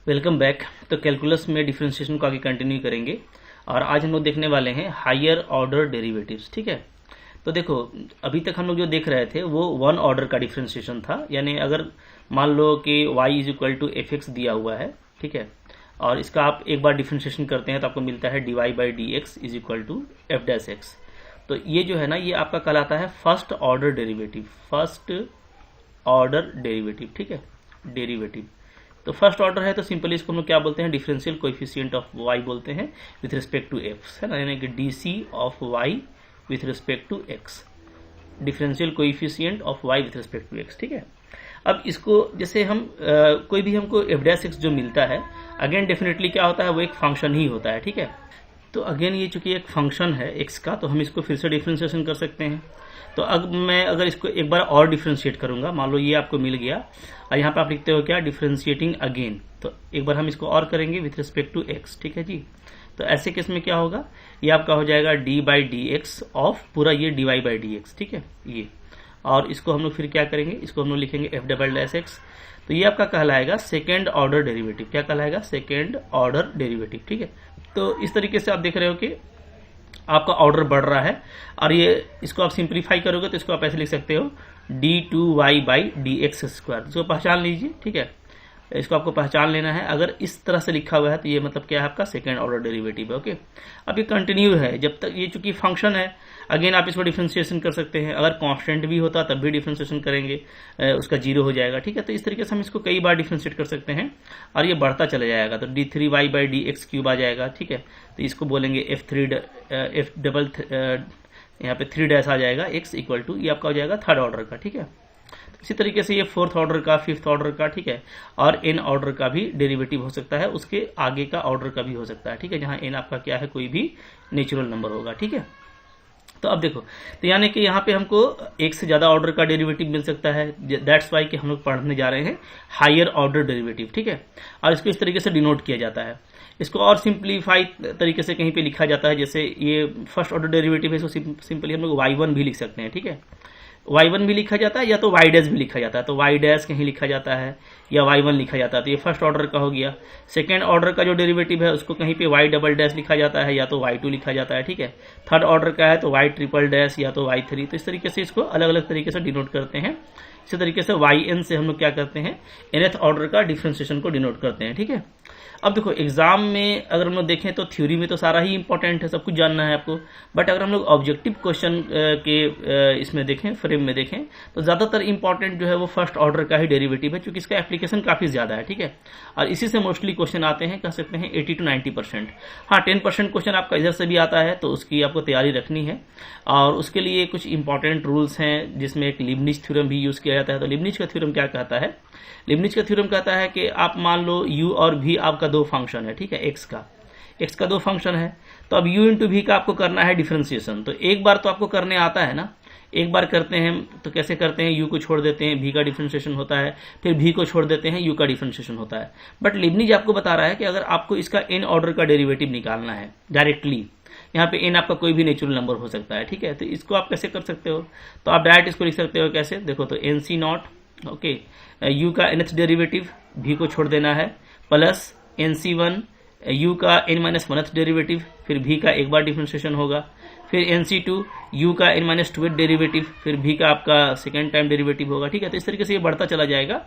Welcome back. तो calculus में differentiation को आगे कंटिन्यू करेंगे और आज हम लोग देखने वाले हैं हायर ऑर्डर डेरिवेटिव्स। ठीक है, तो देखो अभी तक हम लोग जो देख रहे थे वो वन ऑर्डर का डिफरेंशिएशन था, यानी अगर मान लो कि y is equal to f x दिया हुआ है, ठीक है, और इसका आप एक बार डिफरेंशिएशन करते हैं तो आपको मिलता है dy by D x is equal to f dash x. तो ये जो है ना, ये आपका कहलाता है first order derivative, first order derivative. ठीक है, डेरिवेटिव तो फर्स्ट ऑर्डर है, तो सिंपली इसको हम लोग क्या बोलते हैं, डिफरेंशियल कोएफिशिएंट ऑफ y बोलते हैं विथ रिस्पेक्ट टू x, है ना, यानी कि d of y with respect to x, differential coefficient of y with respect to x। ठीक है, अब इसको जैसे हम कोई भी हमको एफ डैश एक्स जो मिलता है, अगेन डेफिनेटली क्या होता है, वो एक फंक्शन ही होता है। ठीक है, तो अगेन ये चूंकि एक फंक्शन है x का, तो हम इसको फिर से डिफरेंशिएशन कर सकते हैं। तो अब मैं अगर इसको एक बार और डिफरेंशिएट करूंगा, मान लो ये आपको मिल गया और यहाँ पे आप लिखते हो क्या, डिफरेंशिएटिंग अगेन, तो एक बार हम इसको और करेंगे विथ रिस्पेक्ट टू x। ठीक है जी, तो ऐसे केस में क्या होगा, ये आपका हो जाएगा d by D x of पूरा ये d y by D x. ठीक है, ये और इसको हम लोग फिर क्या करेंगे, इसको हम लोग लिखेंगे एफ डबल डैश एक्स। तो ये आपका कहलाएगा सेकेंड ऑर्डर डेरिवेटिव। क्या कहलाएगा, सेकेंड ऑर्डर डेरिवेटिव। ठीक है, तो इस तरीके से आप देख रहे हो कि आपका ऑर्डर बढ़ रहा है, और ये इसको आप सिंप्लीफाई करोगे तो इसको आप ऐसे लिख सकते हो d two y by D x square. इसको पहचान लीजिए। ठीक है, इसको आपको पहचान लेना है। अगर इस तरह से लिखा हुआ है तो ये मतलब क्या है, आपका सेकेंड ऑर्डर डेरिवेटिव है। ओके, अब ये कंटिन्यू है जब तक, ये चूंकि फंक्शन है, अगेन आप इसको डिफरेंशिएशन कर सकते हैं। अगर कांस्टेंट भी होता तब भी डिफरेंशिएशन करेंगे, उसका जीरो हो जाएगा। ठीक है, तो इस तरीके से हम इसको कई बार डिफरेंशिएट कर सकते हैं और ये बढ़ता चला जाएगा, तो D three Y by D X cube आ जाएगा। ठीक है, तो इसको बोलेंगे एफ डबल, यहाँ पे थ्री डैश आ जाएगा, एक्स इक्वल टू, ये आपका हो जाएगा थर्ड ऑर्डर का। ठीक है, इसी तरीके से ये फोर्थ ऑर्डर का, फिफ्थ ऑर्डर का, ठीक है, और एन ऑर्डर का भी डेरिवेटिव हो सकता है, उसके आगे का ऑर्डर का भी हो सकता है। ठीक है, जहां एन आपका क्या है, कोई भी नेचुरल नंबर होगा। ठीक है, तो अब देखो, तो यानी कि यहाँ पे हमको एक से ज्यादा ऑर्डर का डेरिवेटिव मिल सकता है। दैट्स वाई कि हम लोग पढ़ने जा रहे हैं हायर ऑर्डर डेरिवेटिव। ठीक है, और इसको इस तरीके से डिनोट किया जाता है। इसको और सिंप्लीफाई तरीके से कहीं पे लिखा जाता है, जैसे ये फर्स्ट ऑर्डर डेरिवेटिव है, इसको सिंपली हम लोग y1 भी लिख सकते हैं। ठीक है, y1 भी लिखा जाता है, या तो y डैश भी लिखा जाता है, तो y डैश कहीं लिखा जाता है या y1 लिखा जाता है। तो ये फर्स्ट ऑर्डर का हो गया। सेकेंड ऑर्डर का जो डेरिवेटिव है उसको कहीं पे y डबल डैश लिखा जाता है, या तो y2 लिखा जाता है। ठीक है, थर्ड ऑर्डर का है तो y ट्रिपल डैश या तो y3। तो इस तरीके से इसको अलग अलग तरीके से डिनोट करते हैं। इसी तरीके से yn से हम लोग क्या करते हैं, nth ऑर्डर का डिफरेंशिएशन को डिनोट करते हैं। ठीक है, अब देखो एग्जाम में अगर हम लोग देखें तो थ्योरी में तो सारा ही इंपॉर्टेंट है, सब कुछ जानना है आपको, बट अगर हम लोग ऑब्जेक्टिव क्वेश्चन के इसमें देखें, फ्रेम में देखें, तो ज्यादातर इंपॉर्टेंट जो है वो फर्स्ट ऑर्डर का ही डेरिवेटिव है, क्योंकि इसका एप्लीकेशन काफी ज्यादा है। ठीक है, और इसी से मोस्टली क्वेश्चन आते हैं, कह सकते हैं 80 to 90%। हाँ, 10% क्वेश्चन आपका इधर से भी आता है, तो उसकी आपको तैयारी रखनी है, और उसके लिए कुछ इंपॉर्टेंट रूल्स हैं, जिसमें एक लिबनिज थ्योरम भी यूज किया जाता है। तो लिबनिज का थ्योरम क्या कहता है, लिबनिज का थ्योरम कहता है कि आप मान लो u और v आपका दो फंक्शन है। ठीक है, x का दो फंक्शन है, तो अब u इंटू वी का आपको करना है डिफरेंशिएशन। तो एक बार तो आपको करने आता है ना, एक बार करते हैं तो कैसे करते हैं, u को छोड़ देते हैं, v का डिफरेंशिएशन होता है, फिर v को छोड़ देते हैं, u का डिफरेंशिएशन होता है। बट लिबनिज आपको बता रहा है कि अगर आपको इसका n ऑर्डर का डेरिवेटिव निकालना है डायरेक्टली, यहाँ पे n आपका कोई भी नेचुरल नंबर हो सकता है। ठीक है, तो इसको आप कैसे कर सकते हो, तो आप डायरेक्ट इसको लिख सकते हो कैसे, देखो, तो n c nought, okay, u का nth डेरिवेटिव, v को छोड़ देना है, प्लस nc1 u का n माइनस वनथ डेरिवेटिव, फिर v का एक बार डिफरेंशिएशन होगा, फिर nc2 u का n माइनस टूथ डेरिवेटिव, फिर v का आपका सेकेंड टाइम डेरिवेटिव होगा। ठीक है, तो इस तरीके से ये बढ़ता चला जाएगा,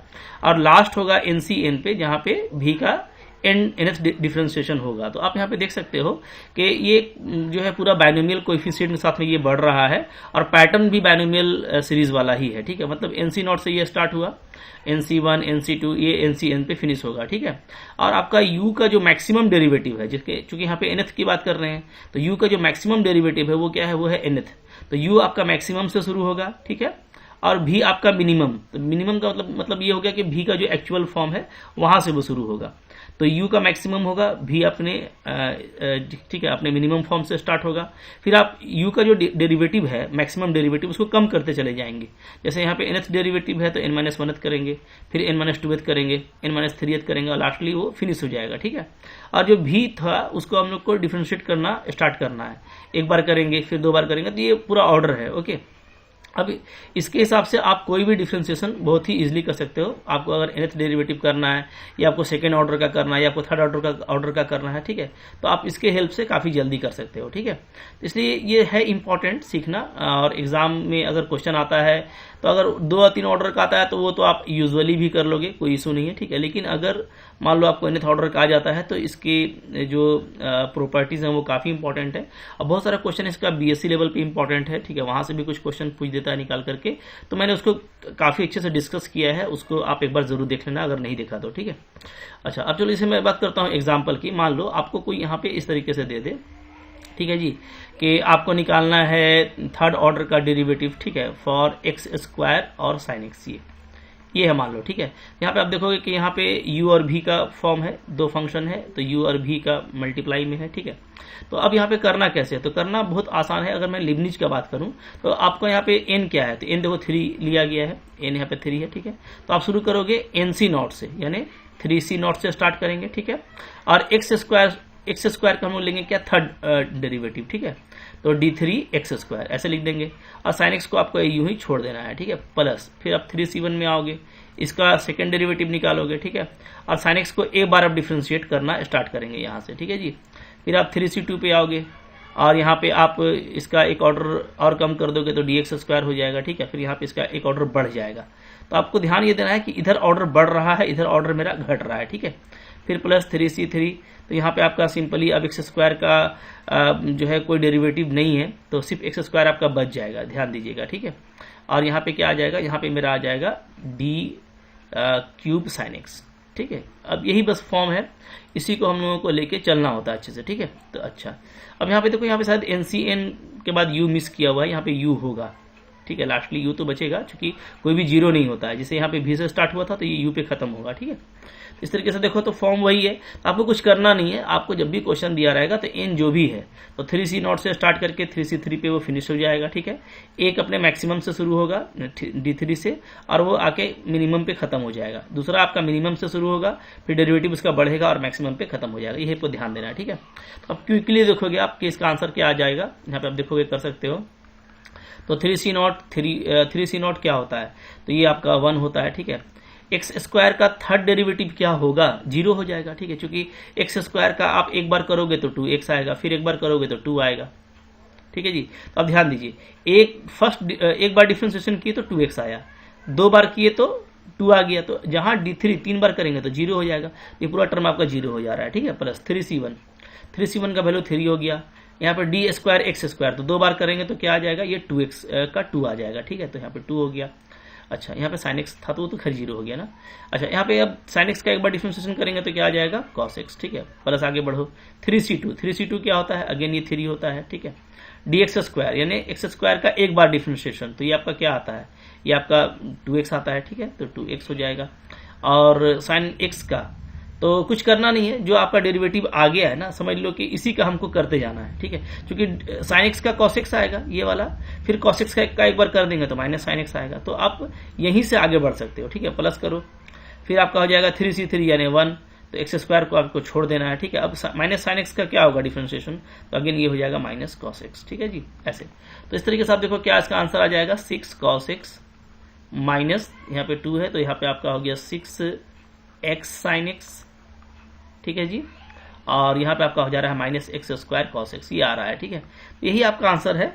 और लास्ट होगा ncn पे, जहां पे v का nth डिफरेंशिएशन होगा। तो आप यहाँ पे देख सकते हो कि ये जो है पूरा बाइनोमियल कोएफिशिएंट के साथ में ये बढ़ रहा है, और पैटर्न भी बाइनोमियल सीरीज वाला ही है। ठीक है, मतलब nc नॉट से ये स्टार्ट हुआ, nc1 nc2, ये ncn पे फिनिश होगा। ठीक है, और आपका u का जो मैक्सिमम डेरिवेटिव है, जिसके चूंकि यहाँ पे nth की बात कर रहे हैं, तो u का जो मैक्सिमम डेरिवेटिव है वो क्या है, वो है nth। तो u आपका मैक्सिमम से शुरू होगा। ठीक है, और v आपका मिनिमम, तो मिनिमम का मतलब ये हो गया कि v का जो एक्चुअल फॉर्म है वहां से वो शुरू होगा। तो u का मैक्सिमम होगा, v अपने ठीक है अपने मिनिमम फॉर्म से स्टार्ट होगा, फिर आप u का जो डेरिवेटिव है, मैक्सिमम डेरिवेटिव, उसको कम करते चले जाएंगे। जैसे यहाँ पे nth डेरिवेटिव है तो n माइनस वनथ करेंगे, फिर n माइनस टूथ करेंगे, n माइनस थ्रीथ करेंगे, और लास्टली वो फिनिश हो जाएगा। ठीक है, और जो v था उसको हम लोग को डिफरेंशिएट करना स्टार्ट करना है, एक बार करेंगे, फिर दो बार करेंगे, तो ये पूरा ऑर्डर है। ओके, अब इसके हिसाब से आप कोई भी डिफ्रेंशिएशन बहुत ही इजीली कर सकते हो। आपको अगर nth डेरिवेटिव करना है, या आपको सेकेंड ऑर्डर का करना है, या आपको थर्ड ऑर्डर का करना है, ठीक है, तो आप इसके हेल्प से काफ़ी जल्दी कर सकते हो, ठीक है। तो इसलिए ये है इंपॉर्टेंट सीखना। और एग्जाम में अगर क्वेश्चन आता है तो अगर 2 या 3 ऑर्डर का आता है तो वो तो आप यूजुअली भी कर लोगे, कोई इशू नहीं है, ठीक है। लेकिन अगर मान लो आपको nth ऑर्डर का आ जाता है तो इसकी जो प्रॉपर्टीज हैं वो काफ़ी इंपॉर्टेंट है। अब बहुत सारा क्वेश्चन इसका बीएससी लेवल पे इंपॉर्टेंट है, ठीक है, वहां से भी कुछ क्वेश्चन पूछ देता है निकाल करके। तो मैंने उसको काफ़ी अच्छे से डिस्कस किया है, उसको आप एक बार जरूर देख लेना अगर नहीं देखा तो, ठीक है। अच्छा, अब चलो इसे मैं बात करता हूँ एग्जाम्पल की। मान लो आपको कोई यहाँ पे इस तरीके से दे दे, ठीक है जी, कि आपको निकालना है थर्ड ऑर्डर का डेरिवेटिव, ठीक है, फॉर एक्स स्क्वायर और साइन एक्स। ये है मान लो, ठीक है। यहाँ पे आप देखोगे कि यहाँ पे u और v का फॉर्म है, 2 फंक्शन है, तो u और v का मल्टीप्लाई में है, ठीक है। तो अब यहाँ पे करना कैसे है, तो करना बहुत आसान है। अगर मैं लिबनिज का बात करूँ तो आपको यहाँ पे n क्या है, तो n देखो 3 लिया गया है, n यहाँ पे 3 है, ठीक है। तो आप शुरू करोगे nc नॉट से, यानी 3c नॉट से स्टार्ट करेंगे, ठीक है। और एक्स स्क्वायर का हम लोग लेंगे क्या, थर्ड डेरिवेटिव, ठीक है, तो d3x² ऐसे लिख देंगे। और साइन एक्स को आपको यूं ही छोड़ देना है, ठीक है, प्लस फिर आप 3c1 में आओगे, इसका सेकेंड डेरिवेटिव निकालोगे, ठीक है। और साइन एक्स को एक बार आप डिफ्रेंशिएट करना स्टार्ट करेंगे यहाँ से, ठीक है जी। फिर आप 3c2 पे आओगे और यहाँ पे आप इसका एक ऑर्डर और कम कर दोगे तो dx² हो जाएगा, ठीक है। फिर यहाँ पे इसका एक ऑर्डर बढ़ जाएगा। तो आपको ध्यान ये देना है कि इधर ऑर्डर बढ़ रहा है, इधर ऑर्डर मेरा घट रहा है, ठीक है। फिर प्लस 3c3, तो यहाँ पे आपका सिंपली अब x² का जो है कोई डेरिवेटिव नहीं है, तो सिर्फ x² आपका बच जाएगा, ध्यान दीजिएगा, ठीक है। और यहाँ पे क्या आ जाएगा, यहाँ पे मेरा आ जाएगा d³ sin x, ठीक है। अब यही बस फॉर्म है, इसी को हम लोगों को लेके चलना होता है अच्छे से, ठीक है। तो अच्छा, अब यहाँ पे देखो, यहाँ पे शायद NCN के बाद u मिस किया हुआ है, यहाँ पे u होगा, ठीक है, लास्टली u तो बचेगा, क्योंकि कोई भी जीरो नहीं होता है। जैसे यहाँ पे v से स्टार्ट हुआ था तो ये u पे खत्म होगा, ठीक है। इस तरीके से देखो तो फॉर्म वही है, आपको कुछ करना नहीं है। आपको जब भी क्वेश्चन दिया रहेगा तो n जो भी है तो 3c नॉट से स्टार्ट करके 3c3 पे वो फिनिश हो जाएगा, ठीक है। एक अपने मैक्सिमम से शुरू होगा d3 से, और वो आके मिनिमम पे खत्म हो जाएगा। दूसरा आपका मिनिमम से शुरू होगा, फिर डेरिवेटिव उसका बढ़ेगा और मैक्सिमम पे खत्म हो जाएगा। ये आपको ध्यान देना है, ठीक है। तो अब क्विकली देखोगे आप कि इसका आंसर क्या आ जाएगा, यहाँ पे आप देखोगे, कर सकते हो। तो 3c नॉट क्या होता है, तो ये आपका 1 होता है, ठीक है। x² का थर्ड डेरिवेटिव क्या होगा, 0 हो जाएगा, ठीक है, क्योंकि x² का आप एक बार करोगे तो 2x आएगा, फिर एक बार करोगे तो 2 आएगा, ठीक है जी। तो अब ध्यान दीजिए, एक बार डिफ्रेंशिएशन किए तो 2x आया, 2 बार किए तो 2 आ गया, तो जहां d3 3 बार करेंगे तो 0 हो जाएगा। ये पूरा टर्म आपका 0 हो जा रहा है, ठीक है। प्लस 3c1 का वैल्यू 3 हो गया। यहाँ पर d² x², तो 2 बार करेंगे तो क्या आ जाएगा, ये 2x का 2 आ जाएगा, ठीक है। तो यहाँ पे 2 हो गया। अच्छा, यहाँ पे sin x था तो वो तो खैर 0 हो गया ना। अच्छा, यहाँ पे अब sin x का एक बार डिफ्रेंशिएशन करेंगे तो क्या आ जाएगा, cos x, ठीक है। प्लस आगे बढ़ो 3c2 क्या होता है, अगेन ये 3 होता है, ठीक है। dx² यानी x² का एक बार डिफ्रेंशिएशन, तो ये आपका क्या आता है, ये आपका 2x आता है, ठीक है, तो 2x हो जाएगा। और sin x का तो कुछ करना नहीं है, जो आपका डेरिवेटिव आ गया है ना, समझ लो कि इसी का हमको करते जाना है, ठीक है। क्योंकि sin x का cos x आएगा ये वाला, फिर cos x का एक बार कर देंगे तो माइनस sin x आएगा। तो आप यहीं से आगे बढ़ सकते हो, ठीक है। प्लस करो, फिर आपका हो जाएगा 3c3 यानी 1, तो x² को आपको छोड़ देना है, ठीक है। अब माइनस sin x का क्या होगा डिफ्रेंशिएशन, तो अगेन ये हो जाएगा माइनस cos x, ठीक है जी, ऐसे। तो इस तरीके से आप देखो क्या इसका आंसर आ जाएगा, 6 cos x माइनस यहाँ पे 2 है तो यहाँ पे आपका हो गया 6x sin x, ठीक है जी। और यहाँ पे आपका हो जा रहा है माइनस x² cos x, ये आ रहा है, ठीक है। यही आपका आंसर है।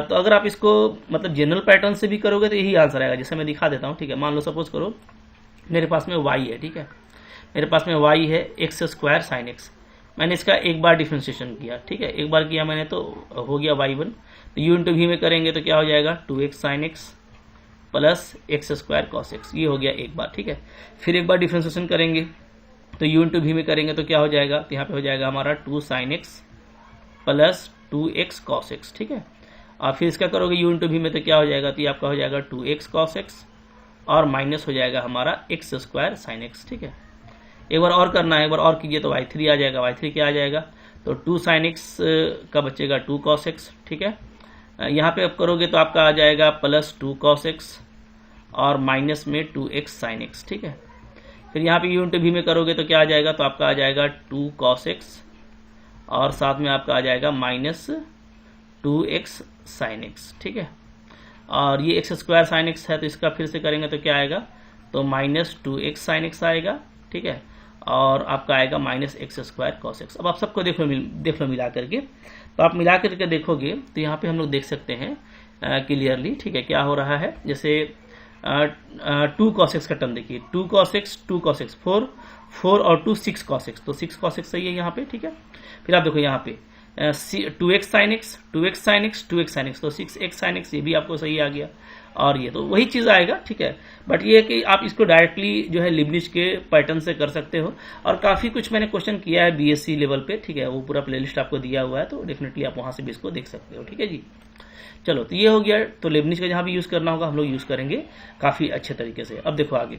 तो अगर आप इसको मतलब जनरल पैटर्न से भी करोगे तो यही आंसर आएगा, जैसे मैं दिखा देता हूँ, ठीक है। मान लो सपोज करो मेरे पास में y है, ठीक है, मेरे पास में y है x² sin x, मैंने इसका एक बार डिफ्रेंशिएशन किया, ठीक है, एक बार किया मैंने तो हो गया y1, तो u इंटू v में करेंगे तो क्या हो जाएगा 2x sin x plus x² cos x, ये हो गया एक बार, ठीक है। फिर एक बार डिफ्रेंशिएशन करेंगे तो u इंटू वी में करेंगे तो क्या हो जाएगा, तो यहाँ पे हो जाएगा हमारा 2 sin x plus 2x cos x, ठीक है। और फिर इसका करोगे u इंटू वी में तो क्या हो जाएगा, तो ये आपका हो जाएगा 2x cos x और माइनस हो जाएगा हमारा x² sin x, ठीक है। एक बार और करना है, एक बार और कीजिए तो y3 आ जाएगा, y3 क्या आ जाएगा, तो 2 sin x का बचेगा 2 cos x, ठीक है। यहाँ पे अब करोगे तो आपका आ जाएगा प्लस 2 cos x और माइनस में 2x sin x, ठीक है। फिर यहाँ पे u इंटू वी में करोगे तो क्या आ जाएगा, तो आपका आ जाएगा 2 cos x और साथ में आपका आ जाएगा माइनस 2x sin x, ठीक है। और ये एक्स स्क्वायर साइन एक्स है तो इसका फिर से करेंगे तो क्या आएगा, तो माइनस 2x साइन एक्स आएगा, ठीक है, और आपका आएगा minus x square cos x. अब आप सबको देख लो मिला करके, तो आप मिला करके देखोगे तो यहाँ पे हम लोग देख सकते हैं क्लियरली, ठीक है, क्या हो रहा है। जैसे 2 cos x का टर्म देखिए, 2 cos x 2 cos x 4 और 2 6 cos x, तो 6 cos x सही है यहाँ पे, ठीक है। फिर आप देखो यहाँ पे 2x sin x 2x sin x 2x sin x, तो 6x sin x ये भी आपको सही आ गया, और ये तो वही चीज़ आएगा, ठीक है। बट ये है कि आप इसको डायरेक्टली जो है लिबनिश के पैटर्न से कर सकते हो, और काफ़ी कुछ मैंने क्वेश्चन किया है बीएससी लेवल पे, ठीक है, वो पूरा प्लेलिस्ट आपको दिया हुआ है, तो डेफिनेटली आप वहाँ से भी इसको देख सकते हो, ठीक है जी। चलो, तो ये हो गया। तो लेबनिज का जहाँ भी यूज़ करना होगा हम लोग यूज़ करेंगे काफ़ी अच्छे तरीके से। अब देखो आगे,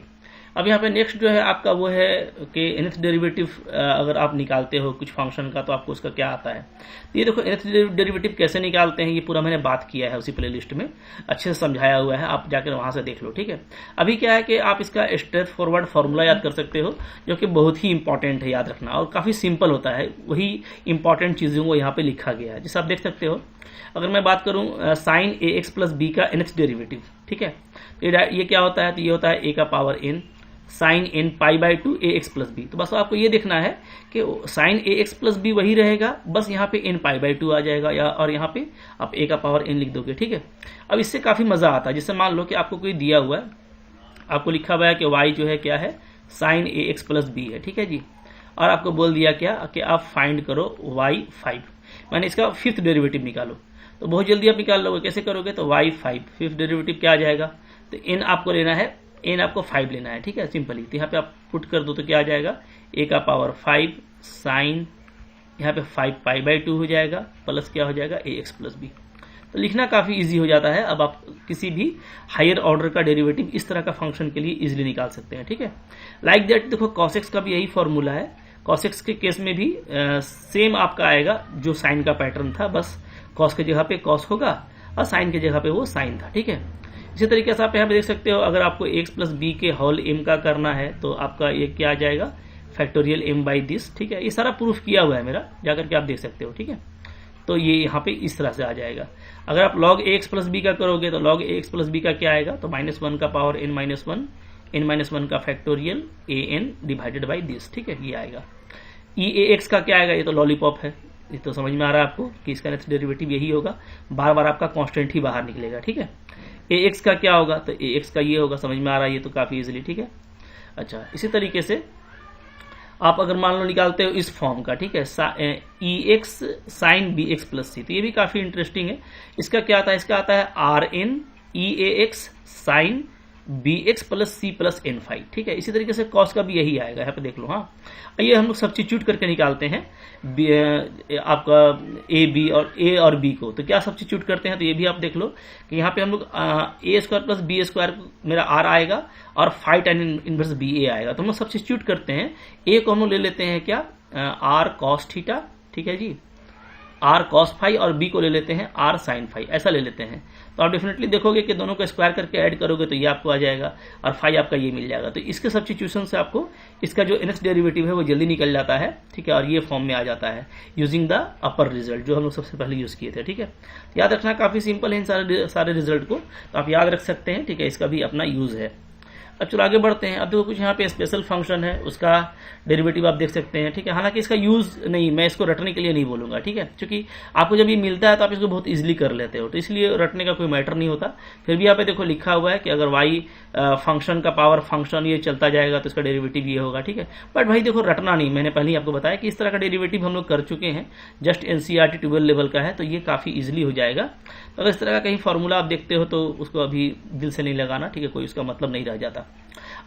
अब यहाँ पे नेक्स्ट जो है आपका वो है कि nth डेरिवेटिव अगर आप निकालते हो कुछ फंक्शन का तो आपको उसका क्या आता है। तो ये देखो nth डेरिवेटिव कैसे निकालते हैं, ये पूरा मैंने बात किया है उसी प्लेलिस्ट में, अच्छे से समझाया हुआ है, आप जाकर वहाँ से देख लो, ठीक है। अभी क्या है कि आप इसका स्ट्रेट फॉरवर्ड फार्मूला याद कर सकते हो, जो कि बहुत ही इंपॉर्टेंट है याद रखना, और काफ़ी सिंपल होता है, वही इंपॉर्टेंट चीज़ों को यहाँ पे लिखा गया है, जिसे आप देख सकते हो। अगर मैं बात करूं sign a x plus B का nth डेरिवेटिव, ठीक है, तो ये क्या होता है, तो ये होता है a का power n sine n pi by 2 a x plus b. तो बस आपको ये देखना है कि sine a x plus b वही रहेगा, बस यहाँ पे n पाई बाई 2 आ जाएगा, या और यहाँ पे आप a का पावर n लिख दोगे, ठीक है। अब इससे काफ़ी मज़ा आता है, जैसे मान लो कि आपको कोई दिया हुआ है, आपको लिखा हुआ है कि y जो है क्या है, sign a x plus B है, ठीक है जी, और आपको बोल दिया क्या कि आप फाइंड करो y5, मैंने इसका 5th डेरिवेटिव निकालो। तो बहुत जल्दी आप निकाल लोगे, कैसे करोगे, तो y5 5th डेरिवेटिव क्या आ जाएगा, तो n आपको लेना है, n आपको 5 लेना है, ठीक है, सिंपली। तो यहाँ पे आप पुट कर दो तो क्या आ जाएगा, a का पावर 5 साइन, यहाँ पे 5 पाई बाई 2 हो जाएगा, प्लस क्या हो जाएगा a x प्लस b। तो लिखना काफ़ी इजी हो जाता है। अब आप किसी भी हायर ऑर्डर का डेरिवेटिव इस तरह का फंक्शन के लिए इजीली निकाल सकते हैं, ठीक है। लाइक दैट देखो cos x का भी यही फॉर्मूला है, cos x के केस में भी सेम आपका आएगा जो साइन का पैटर्न था, बस cos के जगह पे cos होगा और साइन के जगह पे वो साइन था, ठीक है। इसी तरीके से आप यहाँ पे देख सकते हो, अगर आपको x प्लस बी के होल m का करना है तो आपका ये क्या आ जाएगा, फैक्टोरियल m बाई दिस, ठीक है। ये सारा प्रूफ किया हुआ है मेरा, जाकर के आप देख सकते हो, ठीक है। तो ये यहाँ पे इस तरह से आ जाएगा। अगर आप log ax प्लस बी का करोगे तो log ax प्लस बी का क्या आएगा, तो -1 का पावर n-1 का factorial an divided by this, ठीक है, ये आएगा। e ax का क्या आएगा, ये तो लॉलीपॉप है, ये तो समझ में आ रहा है आपको कि इसका नेक्स्ट डेरिवेटिव यही होगा, बार बार आपका कांस्टेंट ही बाहर निकलेगा, ठीक है। ax का क्या होगा, तो ax का ये होगा, समझ में आ रहा है ये तो काफ़ी इजीली, ठीक है। अच्छा, इसी तरीके से आप अगर मान लो निकालते हो इस फॉर्म का, ठीक है, ex sine B x plus C, तो ये भी काफ़ी इंटरेस्टिंग है। इसका क्या आता है, इसका आता है rn eax sine B x plus c plus n five, ठीक है। इसी तरीके से कॉस का भी यही आएगा, यहाँ पे देख लो। हाँ, ये हम लोग सब्स्टिट्यूट करके निकालते हैं आपका ए और बी को, तो क्या सब्स्टिट्यूट करते हैं, तो ये भी आप देख लो कि यहाँ पे हम लोग ए स्क्वायर प्लस बी स्क्वायर मेरा आर आएगा और 5 tan इनवर्स बी ए आएगा, तो हम लोग सब्स्टिट्यूट करते हैं। ए को हम लोग ले लेते हैं क्या, आर कॉस थीटा, ठीक है जी, आर कॉस फाइव, और बी को ले लेते हैं आर साइन फाइव, ऐसा ले लेते हैं। तो आप डेफिनेटली देखोगे कि दोनों को स्क्वायर करके ऐड करोगे तो ये आपको आ जाएगा और फाइव आपका ये मिल जाएगा। तो इसके सब्स्टिट्यूशन से आपको इसका जो nth डेरिवेटिव है वो जल्दी निकल जाता है, ठीक है, और ये फॉर्म में आ जाता है यूजिंग द अपर रिजल्ट जो हम लोग सबसे पहले यूज किए थे, ठीक है। याद रखना काफी सिंपल है इन सारे रिजल्ट को, तो आप याद रख सकते हैं, ठीक है, इसका भी अपना यूज है। अब चलो आगे बढ़ते हैं। अब देखो कुछ यहाँ पे स्पेशल फंक्शन है, उसका डेरिवेटिव आप देख सकते हैं, ठीक है। हालांकि इसका यूज नहीं, मैं इसको रटने के लिए नहीं बोलूंगा, ठीक है, क्योंकि आपको जब ये मिलता है तो आप इसको बहुत इजीली कर लेते हो, तो इसलिए रटने का कोई मैटर नहीं होता। फिर भी यहाँ पे देखो लिखा हुआ है कि अगर वाई फंक्शन का पावर फंक्शन ये चलता जाएगा तो इसका डेरिवेटिव ये होगा, ठीक है। बट भाई देखो रटना नहीं, मैंने पहले ही आपको बताया कि इस तरह का डेरिवेटिव हम लोग कर चुके हैं, जस्ट एनसीईआरटी 12 लेवल का है, तो ये काफी इजिली हो जाएगा। तो अगर इस तरह का कहीं फॉर्मूला आप देखते हो तो उसको अभी दिल से नहीं लगाना, ठीक है, कोई उसका मतलब नहीं रह जाता।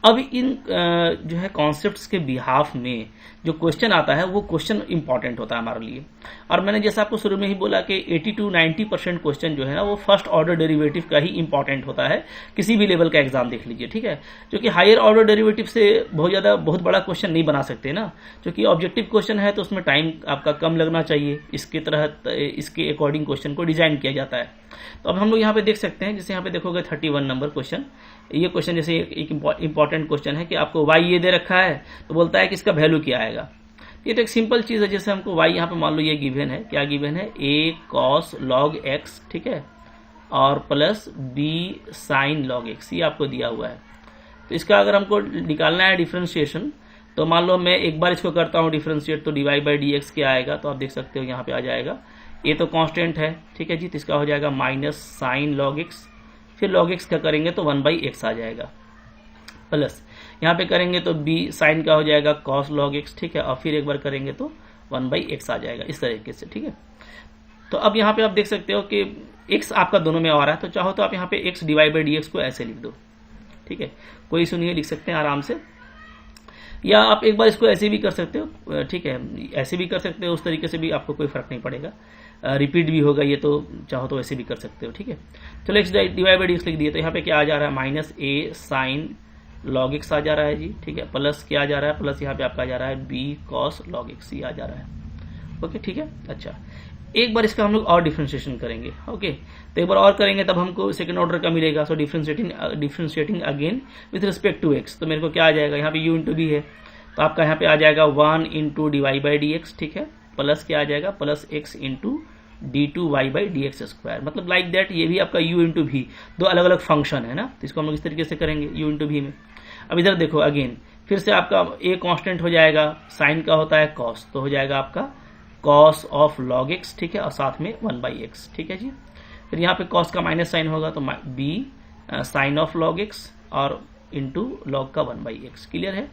अब इन जो है कॉन्सेप्ट्स के बिहाफ में जो क्वेश्चन आता है वो क्वेश्चन इंपॉर्टेंट होता है हमारे लिए। और मैंने जैसा आपको शुरू में ही बोला कि 80 to 90% क्वेश्चन जो है ना वो फर्स्ट ऑर्डर डेरिवेटिव का ही इंपॉर्टेंट होता है, किसी भी लेवल का एग्जाम देख लीजिए, ठीक है। क्योंकि हायर ऑर्डर डेरिवेटिव से बहुत बड़ा क्वेश्चन नहीं बना सकते ना, क्योंकि ऑब्जेक्टिव क्वेश्चन है तो उसमें टाइम आपका कम लगना चाहिए, इसके तहत इसके अकॉर्डिंग क्वेश्चन को डिजाइन किया जाता है। तो अब हम लोग यहाँ पे देख सकते हैं, जैसे यहाँ पे देखोगे 31 नंबर क्वेश्चन, ये क्वेश्चन जैसे एक इंपॉर्टेंट क्वेश्चन है कि आपको y ये दे रखा है तो बोलता है कि इसका वैल्यू क्या आएगा। ये तो एक सिंपल चीज है, जैसे हमको y यहाँ पे मान लो ये गिवन है, क्या गिवन है, a cos log x, ठीक है, और plus b sine log x, ये आपको दिया हुआ है। तो इसका अगर हमको निकालना है डिफ्रेंशिएशन, तो मान लो मैं एक बार इसको करता हूँ डिफ्रेंशिएट, तो dy बाई डी एक्स क्या आएगा, तो आप देख सकते हो यहाँ पे आ जाएगा, ये तो कांस्टेंट है, ठीक है जी, तो इसका हो जाएगा माइनस साइन लॉग एक्स, फिर लॉग एक्स का करेंगे तो 1/x आ जाएगा, प्लस यहाँ पे करेंगे तो b साइन का हो जाएगा कॉस लॉग एक्स, ठीक है, और फिर एक बार करेंगे तो 1/x आ जाएगा, इस तरीके से, ठीक है। तो अब यहाँ पे आप देख सकते हो कि x आपका दोनों में आ रहा है, तो चाहो तो आप यहाँ पे x dy by D x को ऐसे लिख दो, ठीक है, कोई इशू नहीं है, लिख सकते हैं आराम से, या आप एक बार इसको ऐसे भी कर सकते हो, ठीक है, ऐसे भी कर सकते हो, उस तरीके से भी आपको कोई फर्क नहीं पड़ेगा, रिपीट भी होगा ये, तो चाहो तो ऐसे भी कर सकते हो, ठीक है। चलो x dy by D x लिख दिए, तो यहाँ पे क्या आ जा रहा है, minus a sine log X आ जा रहा है जी, ठीक है, प्लस क्या आ जा रहा है, प्लस यहाँ पे आपका आ जा रहा है b कॉस लॉग एक्स, ये आ जा रहा है, ओके, ठीक है। अच्छा, एक बार इसका हम लोग और डिफ्रेंशिएशन करेंगे, ओके, तो एक बार और करेंगे तब हमको सेकंड ऑर्डर का मिलेगा, so differentiating again with respect to x, तो मेरे को क्या आ जाएगा, यहाँ पे u इंटू b है, तो आपका यहाँ पे आ जाएगा 1 into d y by D x, ठीक है, प्लस क्या आ जाएगा, plus x into d two y by D x square, मतलब लाइक दैट, ये भी आपका u इंटू भी, दो अलग अलग फंक्शन है ना, तो इसको हम लोग इस तरीके से करेंगे u इंटू भी में। अब इधर देखो अगेन, फिर से आपका a कांस्टेंट हो जाएगा, साइन का होता है cos, तो हो जाएगा आपका cos ऑफ log x, ठीक है, और साथ में 1/x, ठीक है जी। फिर यहाँ पे cos का माइनस साइन होगा तो b sine of log x और इंटू log का 1/x, क्लियर है।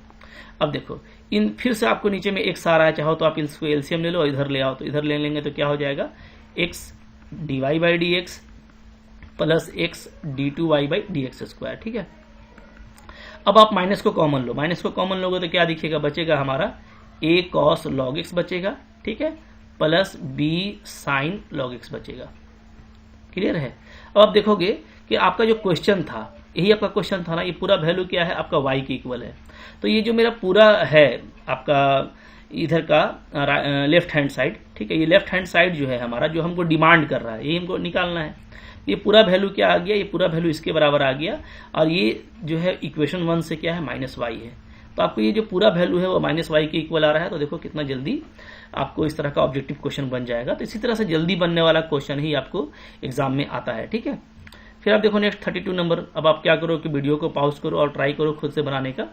अब देखो इन फिर से आपको नीचे में x आ रहा है, चाहो तो आप इसको एलसीएम ले लो, इधर ले आओ, तो इधर ले लेंगे तो क्या हो जाएगा, x dy by D x plus x d2 y by D x square, ठीक है। अब आप माइनस को कॉमन लो, माइनस को कॉमन लोगे तो क्या दिखेगा, बचेगा हमारा a cos log x बचेगा, ठीक है, plus b sine log x बचेगा, क्लियर है। अब आप देखोगे कि आपका जो क्वेश्चन था, यही आपका क्वेश्चन था ना, ये पूरा वैल्यू क्या है आपका y के इक्वल है, तो ये जो मेरा पूरा है आपका इधर का लेफ्ट हैंड साइड, ठीक है, ये लेफ्ट हैंड साइड जो है हमारा, जो हमको डिमांड कर रहा है, ये हमको निकालना है, ये पूरा वैल्यू क्या आ गया, ये पूरा वैल्यू इसके बराबर आ गया, और ये जो है इक्वेशन 1 से क्या है, माइनस वाई है, तो आपको ये जो पूरा वैल्यू है वो माइनस वाई के इक्वल आ रहा है, तो देखो कितना जल्दी आपको इस तरह का ऑब्जेक्टिव क्वेश्चन बन जाएगा। तो इसी तरह से जल्दी बनने वाला क्वेश्चन ही आपको एग्जाम में आता है, ठीक है। फिर आप देखो नेक्स्ट 32 नंबर, अब आप क्या करो कि वीडियो को पॉज करो और ट्राई करो खुद से बनाने का,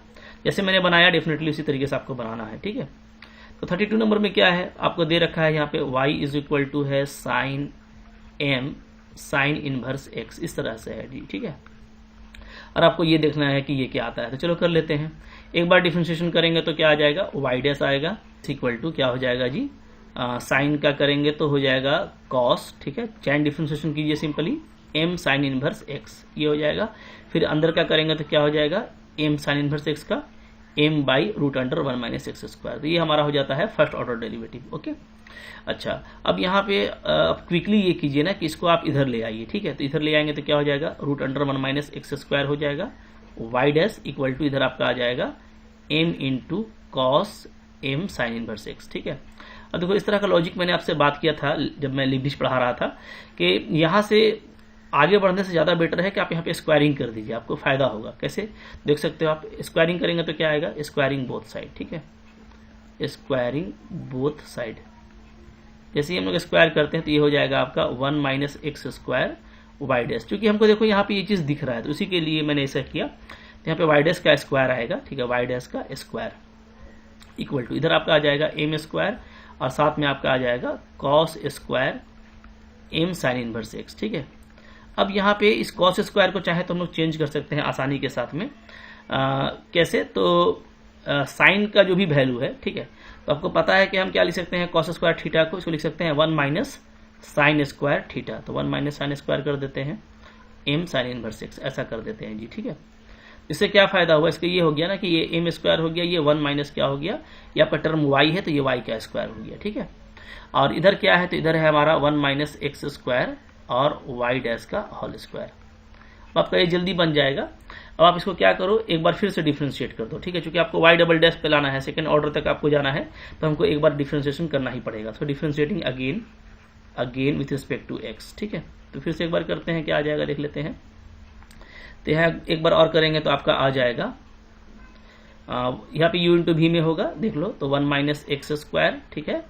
जैसे मैंने बनाया डेफिनेटली उसी तरीके से आपको बनाना है, ठीक है। तो 32 नंबर में क्या है, आपको दे रखा है यहाँ पे y इज इक्वल टू है sine m sine inverse x, इस तरह से है जी, ठीक है, और आपको ये देखना है कि ये क्या आता है, तो चलो कर लेते हैं। एक बार डिफरेंशिएशन करेंगे तो क्या आ जाएगा, y डैश आएगा इक्वल टू क्या हो जाएगा जी, साइन का करेंगे तो हो जाएगा cos, ठीक है, चैन डिफरेंशिएशन कीजिए simply, m sine inverse x, ये हो जाएगा। फिर अंदर का करेंगे तो क्या हो जाएगा, m साइन इनवर्स x का m by root under 1 minus x square, तो ये हमारा हो जाता है फर्स्ट ऑर्डर डेरिवेटिव, ओके। अच्छा, अब यहाँ पे अब क्विकली ये कीजिए ना कि इसको आप इधर ले आइए, ठीक है, तो इधर ले आएंगे तो क्या हो जाएगा, root under 1 minus x square हो जाएगा, y डैश इक्वल टू इधर आपका आ जाएगा m into cos m sine inverse x, ठीक है। अब देखो इस तरह का लॉजिक मैंने आपसे बात किया था जब मैं लिबनिश पढ़ा रहा था कि यहाँ से आगे बढ़ने से ज़्यादा बेटर है कि आप यहाँ पे स्क्वायरिंग कर दीजिए, आपको फायदा होगा। कैसे देख सकते हो आप, स्क्वायरिंग करेंगे तो क्या आएगा, स्क्वायरिंग बोथ साइड, ठीक है, स्क्वायरिंग बोथ साइड, जैसे ही हम लोग स्क्वायर करते हैं तो ये हो जाएगा आपका 1 minus x square y dash, क्योंकि हमको देखो यहाँ पे ये चीज़ दिख रहा है तो उसी के लिए मैंने ऐसा किया, तो यहाँ पे वाई डैश का स्क्वायर आएगा, ठीक है, वाई डैश का स्क्वायर इक्वल टू इधर आपका आ जाएगा एम स्क्वायर और साथ में आपका आ जाएगा cos square m sine inverse x, ठीक है। अब यहाँ पे इस कॉस स्क्वायर को चाहे तो हम लोग चेंज कर सकते हैं आसानी के साथ में, कैसे, तो साइन का जो भी वैल्यू है, ठीक है, तो आपको पता है कि हम क्या लिख सकते हैं, कॉस स्क्वायर थीटा को इसको लिख सकते हैं 1 माइनस साइन स्क्वायर थीटा, तो 1 माइनस साइन स्क्वायर कर देते हैं एम साइन इनवर्स एक्स, ऐसा कर देते हैं जी, ठीक है। इससे क्या फायदा हुआ, इसका ये हो गया ना कि ये एम स्क्वायर हो गया, ये 1 माइनस क्या हो गया, ये आपका टर्म वाई है तो ये वाई का स्क्वायर हो गया, ठीक है। और इधर क्या है, तो इधर है हमारा 1 माइनस एक्स स्क्वायर और वाई डैश का होल स्क्वायर, अब आपका ये जल्दी बन जाएगा। अब आप इसको क्या करो, एक बार फिर से डिफ्रेंशिएट कर दो, ठीक है, क्योंकि आपको वाई डबल डैश पे लाना है, सेकंड ऑर्डर तक आपको जाना है, तो हमको एक बार डिफ्रेंशिएशन करना ही पड़ेगा। So differentiating again with respect to X, ठीक है, तो फिर से एक बार करते हैं क्या आ जाएगा देख लेते हैं। तो यहाँ एक बार और करेंगे तो आपका आ जाएगा, यहाँ पे u इंटू भी में होगा, देख लो, तो 1 माइनस एक्स स्क्वायर, ठीक है,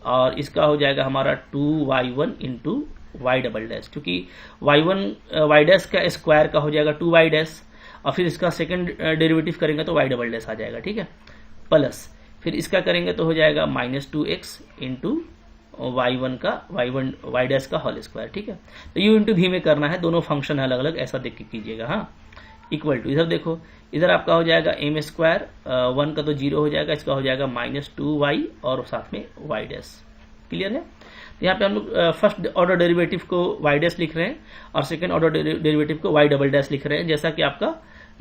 और इसका हो जाएगा हमारा 2y1 into Y double dash, क्योंकि y1 वाई डैश का स्क्वायर का हो जाएगा 2y डैश, और फिर इसका सेकंड डेरिवेटिव करेंगे तो वाई डबल डैश आ जाएगा, ठीक है, प्लस फिर इसका करेंगे तो हो जाएगा -2x इंटू वाई डैश का होल स्क्वायर, ठीक है। तो u इंटू v में करना है, दोनों फंक्शन है अलग अलग, ऐसा देख के कीजिएगा, हाँ। इक्वल टू, इधर देखो, इधर आपका हो जाएगा m स्क्वायर, 1 का तो 0 हो जाएगा, इसका हो जाएगा -2y और साथ में y डैश, क्लियर है। तो यहाँ पे हम लोग फर्स्ट ऑर्डर डेरिवेटिव को y डैश लिख रहे हैं और सेकंड ऑर्डर डेरिवेटिव को y डबल डैश लिख रहे हैं, जैसा कि आपका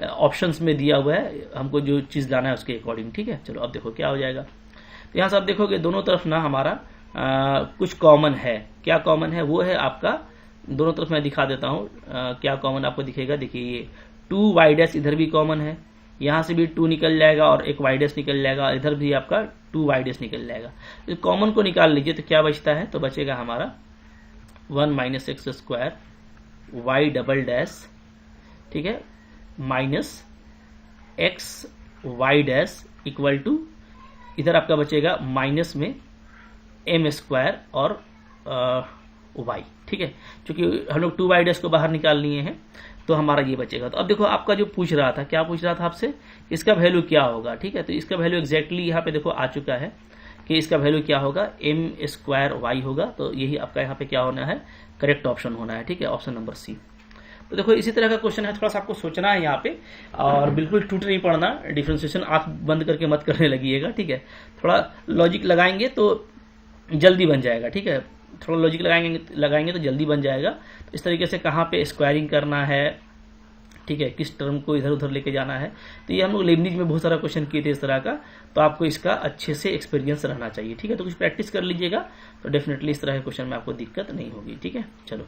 ऑप्शंस में दिया हुआ है, हमको जो चीज़ लाना है उसके अकॉर्डिंग, ठीक है। चलो अब देखो क्या हो जाएगा। तो यहाँ से आप देखोगे दोनों तरफ ना हमारा कुछ कॉमन है। क्या कॉमन है? वो है आपका, दोनों तरफ मैं दिखा देता हूँ क्या कॉमन आपको दिखेगा। देखिए ये 2y डैश इधर भी कॉमन है, यहाँ से भी 2 निकल जाएगा और एक y डैश निकल जाएगा, इधर भी आपका 2y डैश निकल जाएगा। तो कॉमन को निकाल लीजिए तो क्या बचता है, तो बचेगा हमारा 1 - x स्क्वायर y डबल डैश, ठीक है, minus x y dash equal to, इधर आपका बचेगा माइनस में m स्क्वायर और y, ठीक है, क्योंकि हम लोग 2y डैश को बाहर निकाल लिए हैं तो हमारा ये बचेगा। तो अब देखो आपका जो पूछ रहा था, क्या पूछ रहा था आपसे, इसका वैल्यू क्या होगा, ठीक है। तो इसका वैल्यू एग्जैक्टली यहाँ पे देखो आ चुका है कि इसका वैल्यू क्या होगा, m स्क्वायर y होगा। तो यही आपका यहाँ पे क्या होना है, करेक्ट ऑप्शन होना है, ठीक है, ऑप्शन नंबर सी। तो देखो इसी तरह का क्वेश्चन है, थोड़ा सा आपको सोचना है यहाँ पे और बिल्कुल टूट नहीं पड़ना, डिफ्रेंशिएशन आंख बंद करके मत करने लगिएगा, ठीक है। थोड़ा लॉजिक लगाएंगे तो जल्दी बन जाएगा, ठीक है, थोड़ा लॉजिक लगाएंगे तो जल्दी बन जाएगा। तो इस तरीके से कहाँ पे स्क्वायरिंग करना है, ठीक है, किस टर्म को इधर उधर लेके जाना है, तो ये हम लोग लेबनिज में बहुत सारा क्वेश्चन किए थे इस तरह का, तो आपको इसका अच्छे से एक्सपीरियंस रहना चाहिए, ठीक है। तो कुछ प्रैक्टिस कर लीजिएगा तो डेफिनेटली इस तरह के क्वेश्चन में आपको दिक्कत नहीं होगी, ठीक है। चलो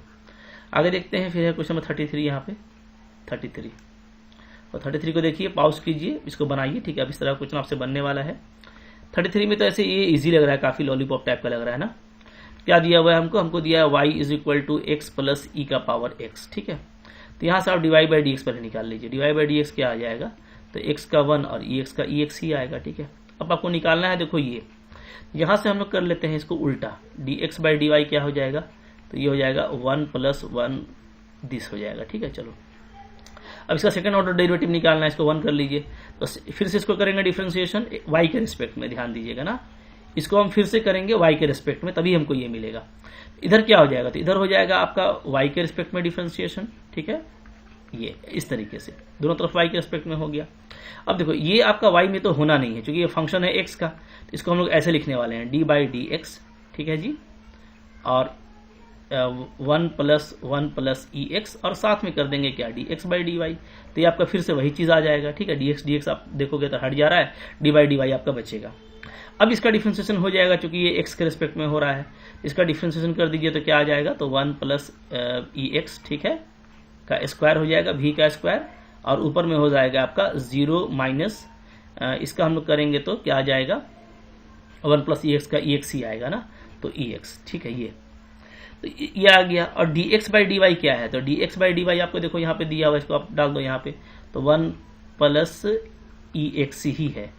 आगे देखते हैं, फिर है क्वेश्चन नंबर 33 यहाँ पे 33, और 33 को देखिए, पॉज कीजिए, इसको बनाइए, ठीक है। अब इस तरह क्वेश्चन आपसे बनने वाला है। 33 में तो ऐसे ये इजी लग रहा है, काफी लॉलीपॉप टाइप का लग रहा है ना। क्या दिया हुआ है हमको दिया है y = x + e⁻x, ठीक है। तो यहाँ से आप dy/dx पहले निकाल लीजिए, dy/dx क्या आ जाएगा, तो x का 1 और ex का ex ही आएगा, ठीक है। अब आपको निकालना है, देखो ये यहाँ से हम लोग कर लेते हैं इसको उल्टा, dx/dy क्या हो जाएगा, तो ये हो जाएगा 1 + 1 दिस हो जाएगा, ठीक है। चलो अब इसका सेकंड ऑर्डर डेरिवेटिव निकालना है, इसको 1 कर लीजिए। तो फिर से इसको करेंगे डिफरेंशिएशन y के रिस्पेक्ट में, ध्यान दीजिएगा ना, इसको हम फिर से करेंगे y के रिस्पेक्ट में, तभी हमको ये मिलेगा। इधर क्या हो जाएगा, तो इधर हो जाएगा आपका y के रिस्पेक्ट में डिफरेंशिएशन, ठीक है, ये इस तरीके से दोनों तरफ y के रिस्पेक्ट में हो गया। अब देखो ये आपका y में तो होना नहीं है क्योंकि ये फंक्शन है x का, तो इसको हम लोग ऐसे लिखने वाले हैं d/dx, ठीक है जी, और 1 + 1 + ex और साथ में कर देंगे क्या, dx/dy। तो ये आपका फिर से वही चीज आ जाएगा, ठीक है, dx आप देखोगे तो हट जा रहा है, d/dy आपका बचेगा। अब इसका डिफरेंशिएशन हो जाएगा, क्योंकि ये x के रिस्पेक्ट में हो रहा है, इसका डिफरेंशिएशन कर दीजिए तो क्या आ जाएगा, तो 1 + ex, ठीक है, का स्क्वायर हो जाएगा, v का स्क्वायर, और ऊपर में हो जाएगा आपका 0 माइनस इसका हम लोग करेंगे तो क्या आ जाएगा, 1 + ex का ex ही आएगा ना, तो ex, ठीक है, तो ये आ गया। और dx/dy क्या है, तो dx/dy आपको देखो यहाँ पे दिया हुआ, इसको आप डाल दो यहाँ पे, तो 1 + ex ही है,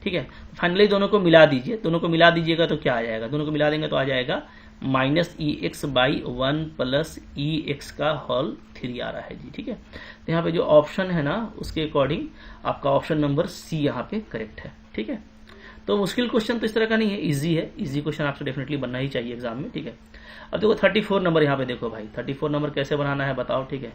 ठीक है। फाइनली दोनों को मिला दीजिए, दोनों को मिला दीजिएगा तो क्या आ जाएगा, दोनों को मिला देंगे तो आ जाएगा -ex/1 + ex का होल 3 आ रहा है जी, ठीक है। तो यहाँ पे जो ऑप्शन है ना उसके अकॉर्डिंग आपका ऑप्शन नंबर सी यहाँ पे करेक्ट है, ठीक है। तो मुश्किल क्वेश्चन तो इस तरह का नहीं है, इजी है, इजी क्वेश्चन आपसे डेफिनेटली बनना ही चाहिए एग्जाम में, ठीक है। अब देखो 34 नंबर यहाँ पे देखो भाई, 34 नंबर कैसे बनाना है बताओ, ठीक है।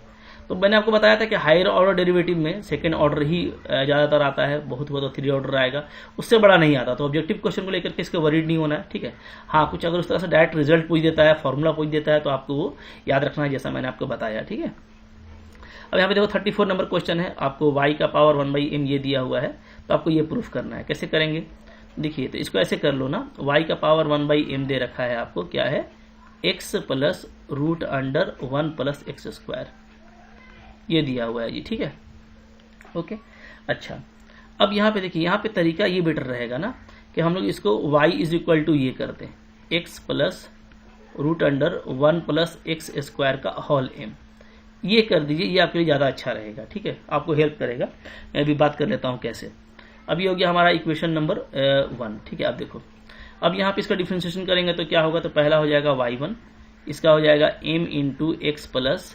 तो मैंने आपको बताया था कि हायर ऑर्डर डेरिवेटिव में सेकंड ऑर्डर ही ज्यादातर आता है, बहुत हुआ तो 3 ऑर्डर आएगा, उससे बड़ा नहीं आता। तो ऑब्जेक्टिव क्वेश्चन को लेकर के इसके वरीड नहीं होना है, ठीक है। हाँ, कुछ अगर उस तरह से डायरेक्ट रिजल्ट पूछ देता है, फॉर्मूला पूछ देता है, तो आपको वो याद रखना है, जैसा मैंने आपको बताया, ठीक है। अब यहाँ पे देखो 34 नंबर क्वेश्चन है, आपको y का पावर 1/m ये दिया हुआ है, तो आपको ये प्रूफ करना है। कैसे करेंगे, देखिए, तो इसको ऐसे कर लो ना, y का पावर 1/m दे रखा है आपको, क्या है, x + √1 + x², ये दिया हुआ है जी, ठीक है, ओके। अच्छा, अब यहाँ पे देखिए, यहाँ पे तरीका ये बेटर रहेगा ना कि हम लोग इसको y = ये करते हैं, x + √1 + x² का होल m, ये कर दीजिए, ये आपके लिए ज़्यादा अच्छा रहेगा, ठीक है, आपको हेल्प करेगा। मैं भी बात कर लेता हूँ कैसे। अब ये हो गया हमारा इक्वेशन नंबर 1, ठीक है। अब देखो, अब यहाँ पे इसका डिफरेंशिएशन करेंगे तो क्या होगा, तो पहला हो जाएगा y1 इसका हो जाएगा m into x plus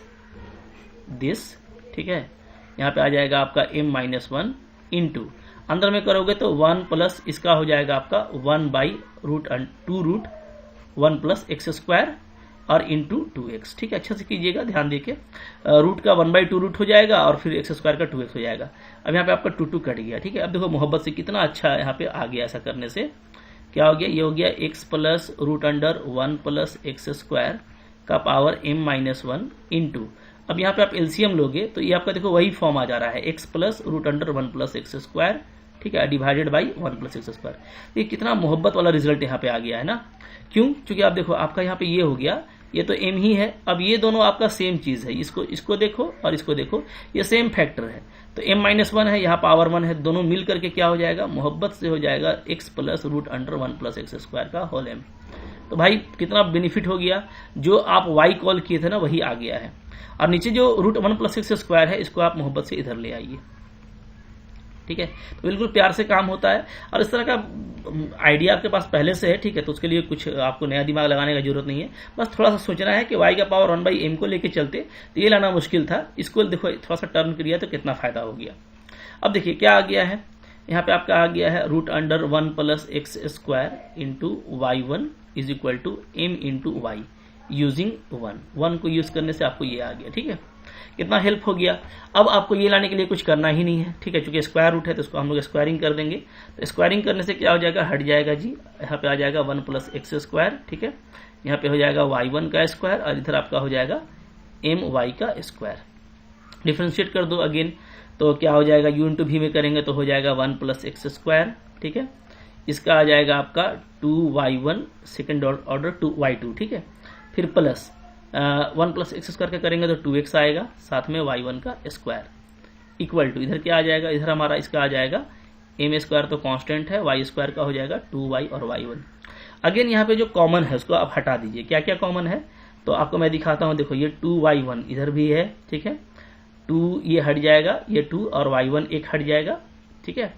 this, ठीक है। यहाँ पे आ जाएगा आपका m माइनस वन इंटू, अंदर में करोगे तो 1 प्लस इसका हो जाएगा आपका 1 by root 2 root 1 plus x square और इंटू 2x, ठीक है। अच्छे से कीजिएगा, ध्यान देके। रूट का 1/2 रूट हो जाएगा और फिर एक्स स्क्वायर का 2x हो जाएगा। अब यहाँ पे आपका 2 कट गया, ठीक है। अब देखो मोहब्बत से कितना अच्छा यहाँ पे आ गया, ऐसा करने से क्या हो गया, ये हो गया x plus root under 1 plus x square का power m minus one into, अब यहाँ पे आप एलसीएम लोगे तो ये आपका देखो वही फॉर्म आ जा रहा है, x plus root under 1 plus x square, ठीक है, divided by 1 plus x square. ये कितना मोहब्बत वाला रिजल्ट यहाँ पे आ गया है ना। क्यों? क्योंकि आप देखो आपका यहाँ पे ये हो गया, ये तो m ही है। अब ये दोनों आपका सेम चीज है, इसको देखो और इसको देखो, ये सेम फैक्टर है। तो m माइनस वन है, यहाँ पावर 1 है, दोनों मिल करके क्या हो जाएगा, मोहब्बत से हो जाएगा x plus root under 1 plus x square का होल m। तो भाई कितना बेनिफिट हो गया, जो आप y कॉल किए थे ना वही आ गया है। और नीचे जो रूट 1 प्लस एक्स स्क्वायर है इसको आप मोहब्बत से इधर ले आइए, ठीक है। तो बिल्कुल प्यार से काम होता है और इस तरह का आइडिया आपके पास पहले से है, ठीक है। तो उसके लिए कुछ आपको नया दिमाग लगाने की जरूरत नहीं है, बस थोड़ा सा सोचना है कि y का पावर 1/m को लेके चलते तो ये लाना मुश्किल था, इसको देखो थोड़ा सा टर्न किया तो कितना फायदा हो गया। अब देखिए क्या आ गया है, यहाँ पे आपका आ गया है root under 1 plus x square into y1 is equal to m into y using 1 को यूज करने से आपको ये आ गया, ठीक है। कितना हेल्प हो गया। अब आपको ये लाने के लिए कुछ करना ही नहीं है, ठीक है, क्योंकि स्क्वायर रूट है तो इसको हम लोग स्क्वायरिंग कर देंगे। तो स्क्वायरिंग करने से क्या हो जाएगा, हट जाएगा जी, यहाँ पे आ जाएगा 1 प्लस एक्स स्क्वायर, ठीक है। यहाँ पे हो जाएगा y1 का स्क्वायर और इधर आपका हो जाएगा my का स्क्वायर। डिफ्रेंशिएट कर दो अगेन, तो क्या हो जाएगा, u इंटू वी में करेंगे तो हो जाएगा 1 प्लस एक्स स्क्वायर, ठीक है। इसका आ जाएगा आपका 2y1 सेकेंड ऑर्डर 2y2, ठीक है। फिर प्लस 1 प्लस एक्स स्क्वायर का करेंगे तो 2x आएगा, साथ में y1 का स्क्वायर इक्वल टू, इधर क्या आ जाएगा, इधर हमारा इसका आ जाएगा m स्क्वायर तो कांस्टेंट है, y स्क्वायर का हो जाएगा 2y और y1। अगेन यहाँ पे जो कॉमन है उसको आप हटा दीजिए। क्या क्या कॉमन है तो आपको मैं दिखाता हूँ। देखो ये 2y1 इधर भी है, ठीक है, 2 ये हट जाएगा, ये 2 और y1 एक हट जाएगा, ठीक है।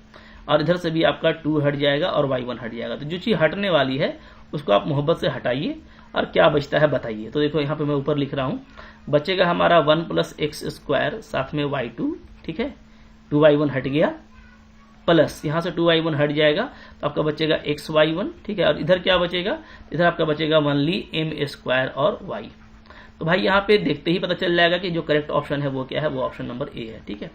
और इधर से भी आपका 2 हट जाएगा और y1 हट जाएगा। तो जो चीज हटने वाली है उसको आप मोहब्बत से हटाइए और क्या बचता है बताइए। तो देखो यहाँ पे मैं ऊपर लिख रहा हूँ, बचेगा हमारा 1 प्लस एक्स स्क्वायर साथ में y2, ठीक है, 2y1 हट गया, प्लस यहाँ से 2y1 हट जाएगा तो आपका बचेगा xy1, ठीक है। और इधर क्या बचेगा, इधर आपका बचेगा ओनली m स्क्वायर और y। तो भाई यहाँ पे देखते ही पता चल जाएगा कि जो करेक्ट ऑप्शन है वो क्या है, वो ऑप्शन नंबर ए है, ठीक है।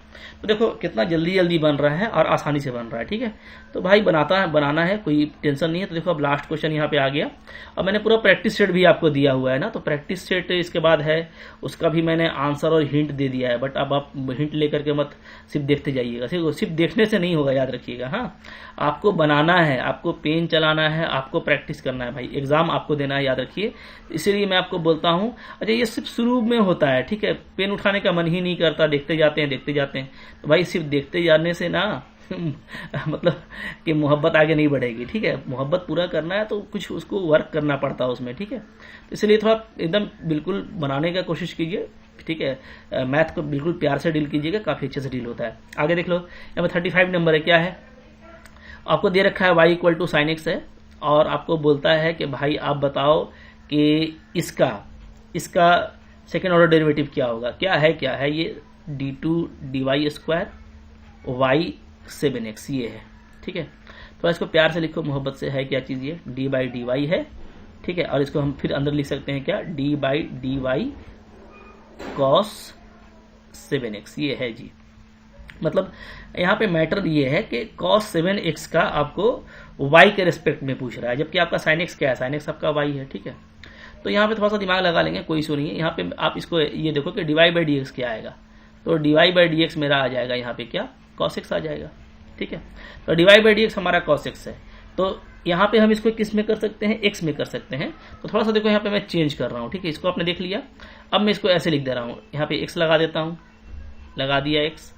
तो देखो कितना जल्दी जल्दी बन रहा है और आसानी से बन रहा है, ठीक है। तो भाई बनाना है, कोई टेंशन नहीं है। तो देखो अब लास्ट क्वेश्चन यहाँ पे आ गया। अब मैंने पूरा प्रैक्टिस सेट भी आपको दिया हुआ है ना, तो प्रैक्टिस सेट इसके बाद है, उसका भी मैंने आंसर और हिंट दे दिया है। बट अब आप हिंट लेकर के मत सिर्फ देखते जाइएगा, सिर्फ देखने से नहीं होगा, याद रखिएगा। हाँ, आपको बनाना है, आपको पेन चलाना है, आपको प्रैक्टिस करना है भाई, एग्जाम आपको देना है, याद रखिए। इसीलिए मैं आपको बोलता हूँ, अच्छा ये सिर्फ शुरू में होता है, ठीक है, पेन उठाने का मन ही नहीं करता, देखते जाते हैं। तो भाई सिर्फ देखते जाने से ना मतलब कि मोहब्बत आगे नहीं बढ़ेगी, ठीक है। मोहब्बत पूरा करना है तो कुछ उसको वर्क करना पड़ता है उसमें, ठीक है। तो इसलिए थोड़ा एकदम बिल्कुल बनाने का कोशिश कीजिए, ठीक है। मैथ को बिल्कुल प्यार से डील कीजिएगा, काफी अच्छे से डील होता है। आगे देख लो, यहाँ पे 35 नंबर है, क्या है, आपको दे रखा है y equal to sine x है और आपको बोलता है कि भाई आप बताओ कि इसका सेकेंड ऑर्डर डेरिवेटिव क्या होगा। क्या है ये d2 dy square y 7x ये है, ठीक है। तो इसको प्यार से लिखो, मोहब्बत से, है क्या चीज ये, d बाई डी वाई है, ठीक है। और इसको हम फिर अंदर लिख सकते हैं क्या, d by D y cos 7x ये है जी। मतलब यहाँ पे मैटर ये है कि cos 7x का आपको y के रेस्पेक्ट में पूछ रहा है, जबकि आपका sin x क्या है, sin x आपका y है, ठीक है। तो यहाँ पे थोड़ा सा दिमाग लगा लेंगे, कोई इशू नहीं है। यहाँ पे आप इसको ये देखो कि dy बाई डी एक्स क्या आएगा, तो dy बाई डी एक्स मेरा आ जाएगा यहाँ पे क्या, cos x आ जाएगा, ठीक है। तो dy बाई डी एक्स हमारा cos x है, तो यहाँ पे हम इसको किस में कर सकते हैं, x में कर सकते हैं। तो थोड़ा सा देखो यहाँ पे मैं चेंज कर रहा हूँ, ठीक है, इसको आपने देख लिया। अब मैं इसको ऐसे लिख दे रहा हूँ, यहाँ पे x लगा देता हूँ, लगा दिया x,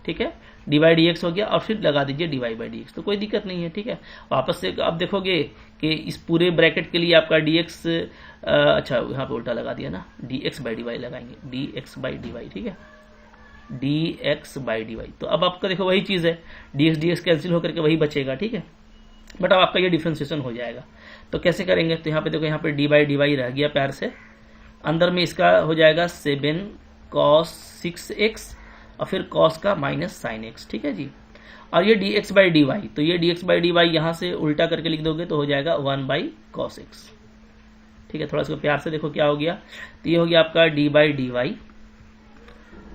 ठीक है, डी बाई डी एक्स हो गया और फिर लगा दीजिए d y by D x, तो कोई दिक्कत नहीं है, ठीक है। वापस से आप देखोगे कि इस पूरे ब्रैकेट के लिए आपका डी एक्स, अच्छा यहाँ पे उल्टा लगा दिया ना, D X by D Y लगाएंगे, D X by D Y, ठीक है, D X by D Y. तो अब आपका देखो वही चीज है, डी एक्स कैंसिल होकर के वही बचेगा, ठीक है। बट अब आपका ये डिफ्रेंसिएशन हो जाएगा, तो कैसे करेंगे, तो यहाँ पे देखो, यहाँ पे डी बाई डी वाई रह गया प्यार से, अंदर में इसका हो जाएगा 7 cos 6x और फिर cos का माइनस sin x, ठीक है जी। और ये dx बाई डी वाई, तो ये dx बाई डी वाई यहाँ से उल्टा करके लिख दोगे तो हो जाएगा 1 बाई cos x, ठीक है। थोड़ा इसको प्यार से देखो क्या हो गया, तो ये हो गया आपका d बाई डी वाई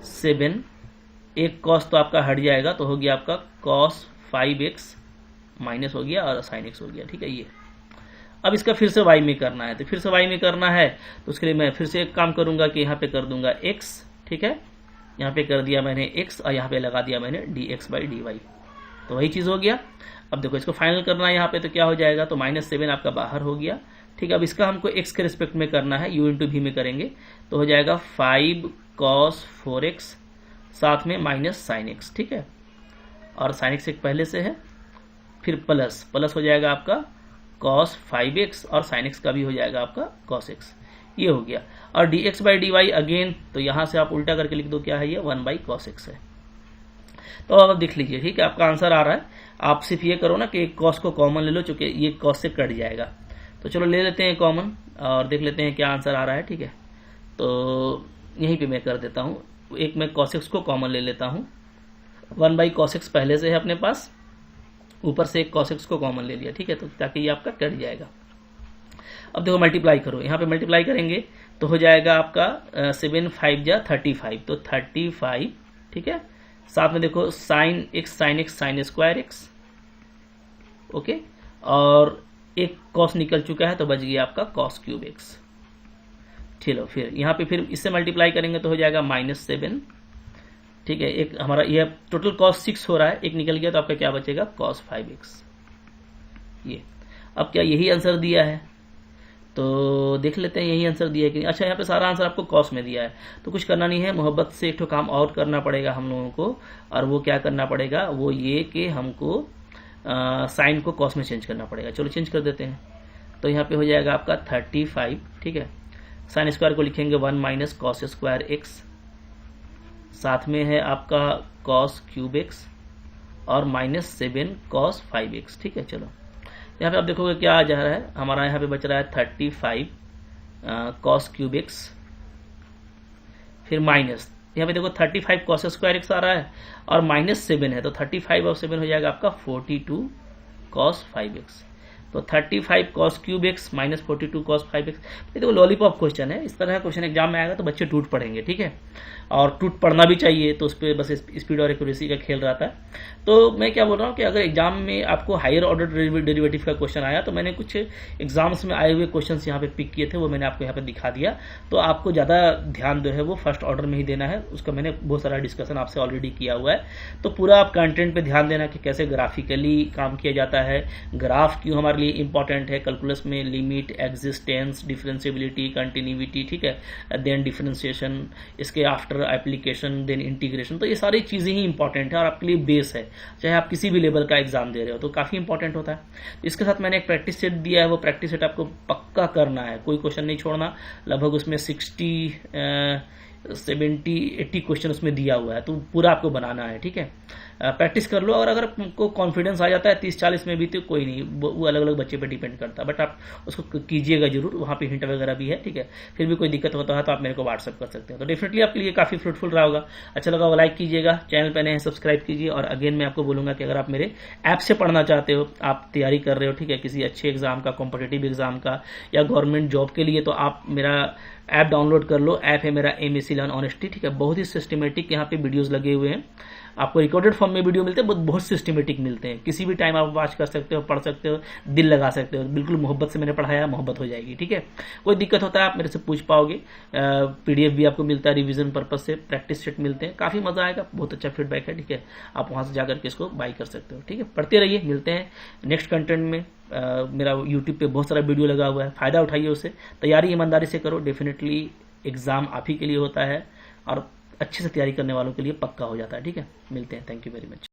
7, एक cos तो आपका हट जाएगा तो हो गया आपका cos 5x माइनस हो गया और sin x हो गया, ठीक है। ये अब इसका फिर से y में करना है, तो फिर से y में करना है तो उसके लिए मैं फिर से एक काम करूंगा कि यहाँ पे कर दूंगा x, ठीक है। यहाँ पे कर दिया मैंने x और यहाँ पे लगा दिया मैंने dx बाई डी वाई, तो वही चीज़ हो गया। अब देखो इसको फाइनल करना है यहाँ पे, तो क्या हो जाएगा, तो -7 आपका बाहर हो गया, ठीक है। अब इसका हमको x के रिस्पेक्ट में करना है, u इंटू वी में करेंगे तो हो जाएगा 5 cos 4x साथ में माइनस sin x, ठीक है। और sin x एक पहले से है, फिर प्लस हो जाएगा आपका cos 5x और sin x का भी हो जाएगा आपका cos x, ये हो गया। और dx by D y again, तो यहाँ से आप उल्टा करके लिख दो, क्या है ये 1 बाई cos x है। तो अब देख लीजिए, ठीक है, आपका आंसर आ रहा है। आप सिर्फ ये करो ना कि cos को कॉमन ले लो, चूंकि ये cos से कट जाएगा। तो चलो ले लेते हैं कॉमन और देख लेते हैं क्या आंसर आ रहा है, ठीक है। तो यहीं पे मैं कर देता हूँ, एक मैं cos x को कॉमन ले लेता हूँ, 1 बाई cos x पहले से है अपने पास, ऊपर से एक cos x को कॉमन ले लिया, ठीक है, तो ताकि ये आपका कट जाएगा। अब देखो मल्टीप्लाई करो, यहाँ पे मल्टीप्लाई करेंगे तो हो जाएगा आपका 7 5 जा 35, तो 35, ठीक है। साथ में देखो sin x sin square x, okay, और एक cos निकल चुका है तो बच गया आपका cos क्यूब x। चलो फिर यहाँ पे फिर इससे मल्टीप्लाई करेंगे तो हो जाएगा -7, ठीक है। एक हमारा ये टोटल cos 6 हो रहा है, एक निकल गया तो आपका क्या बचेगा cos 5x, ये। अब क्या यही आंसर दिया है, तो देख लेते हैं यही आंसर दिया है कि, अच्छा यहाँ पे सारा आंसर आपको cos में दिया है, तो कुछ करना नहीं है, मोहब्बत से एक तो काम और करना पड़ेगा हम लोगों को। और वो क्या करना पड़ेगा, वो ये कि हमको साइन को cos में चेंज करना पड़ेगा। चलो चेंज कर देते हैं, तो यहाँ पे हो जाएगा आपका 35, ठीक है। साइन स्क्वायर को लिखेंगे 1 माइनस cos स्क्वायर x, साथ में है आपका cos क्यूब x और -7 cos 5x, ठीक है। चलो यहाँ पे आप देखोगे क्या आ जा रहा है, हमारा यहाँ पे बच रहा है 35 cos क्यूब x, फिर माइनस यहाँ पे देखो 35 cos स्क्वायर x आ रहा है और -7 है, तो 35 और 7 हो जाएगा आपका 42 cos 5x। तो 35 cos cube x minus 42 cos 5x। ये देखो लॉलीपॉप क्वेश्चन है, इस तरह का क्वेश्चन एग्जाम में आएगा तो बच्चे टूट पड़ेंगे, ठीक है। और टूट पढ़ना भी चाहिए, तो उस पर बस स्पीड और एक्यूरेसी का खेल रहता है। तो मैं क्या बोल रहा हूँ कि अगर एग्जाम में आपको हायर ऑर्डर डेरिवेटिव का क्वेश्चन आया, तो मैंने कुछ एग्जाम्स में आए हुए क्वेश्चंस यहाँ पे पिक किए थे, वो मैंने आपको यहाँ पे दिखा दिया। तो आपको ज़्यादा ध्यान जो है वो फर्स्ट ऑर्डर में ही देना है, उसका मैंने बहुत सारा डिस्कशन आपसे ऑलरेडी किया हुआ है। तो पूरा आप कंटेंट पे ध्यान देना कि कैसे ग्राफिकली काम किया जाता है, ग्राफ क्यों हमारे लिए इंपॉर्टेंट है कैलकुलस में, लिमिट, एग्जिस्टेंस, डिफरेंशिएबिलिटी, कंटिन्यूटी, ठीक है, देन डिफरेंशिएशन, इसके आफ्टर एप्लीकेशन, देन इंटीग्रेशन। तो ये सारी चीज़ें ही इंपॉर्टेंट है और आपके लिए बेस है, चाहे आप किसी भी लेवल का एग्जाम दे रहे हो, तो काफ़ी इंपॉर्टेंट होता है। इसके साथ मैंने एक प्रैक्टिस सेट दिया है, वो प्रैक्टिस सेट आपको पक्का करना है, कोई क्वेश्चन नहीं छोड़ना। लगभग उसमें 70-80 क्वेश्चन उसमें दिया हुआ है, तो पूरा आपको बनाना है, ठीक है। प्रैक्टिस कर लो, और अगर आपको कॉन्फिडेंस आ जाता है 30-40 में भी तो कोई नहीं, वो अलग अलग बच्चे पे डिपेंड करता है, बट आप उसको कीजिएगा जरूर, वहाँ पे हिंट वगैरह भी है, ठीक है। फिर भी कोई दिक्कत होता है तो आप मेरे को व्हाट्सअप कर सकते हैं, तो डेफिनेटली आपके लिए काफ़ी फ्रूटफुल रहा होगा। अच्छा लगा वो लाइक कीजिएगा, चैनल पे नए हैं सब्सक्राइब कीजिए। और अगेन मैं आपको बोलूँगा कि अगर आप मेरे ऐप से पढ़ना चाहते हो, आप तैयारी कर रहे हो, ठीक है, किसी अच्छे एग्जाम का, कॉम्पिटेटिव एग्जाम का या गवर्नमेंट जॉब के लिए, तो आप मेरा ऐप डाउनलोड कर लो। ऐप है मेरा MSc लर्न ऑनेस्टी, ठीक है। बहुत ही सिस्टमेटिक यहाँ पे वीडियोस लगे हुए हैं, आपको रिकॉर्डेड फॉर्म में वीडियो मिलते हैं, बहुत सिस्टमेटिक मिलते हैं, किसी भी टाइम आप वॉच कर सकते हो, पढ़ सकते हो, दिल लगा सकते हो। बिल्कुल मोहब्बत से मैंने पढ़ाया, मोहब्बत हो जाएगी, ठीक है। कोई दिक्कत होता है आप मेरे से पूछ पाओगे। PDF भी आपको मिलता है रिविजन पर्पज से, प्रैक्टिस सेट मिलते हैं, काफ़ी मजा आएगा, बहुत अच्छा फीडबैक है, ठीक है। आप वहाँ से जाकर के इसको बाई कर सकते हो, ठीक है। पढ़ते रहिए, मिलते हैं नेक्स्ट कंटेंट में। मेरा यूट्यूब पे बहुत सारा वीडियो लगा हुआ है, फायदा उठाइए उससे, तैयारी ईमानदारी से करो, डेफिनेटली एग्जाम आप ही के लिए होता है और अच्छे से तैयारी करने वालों के लिए पक्का हो जाता है, ठीक है। मिलते हैं, थैंक यू वेरी मच।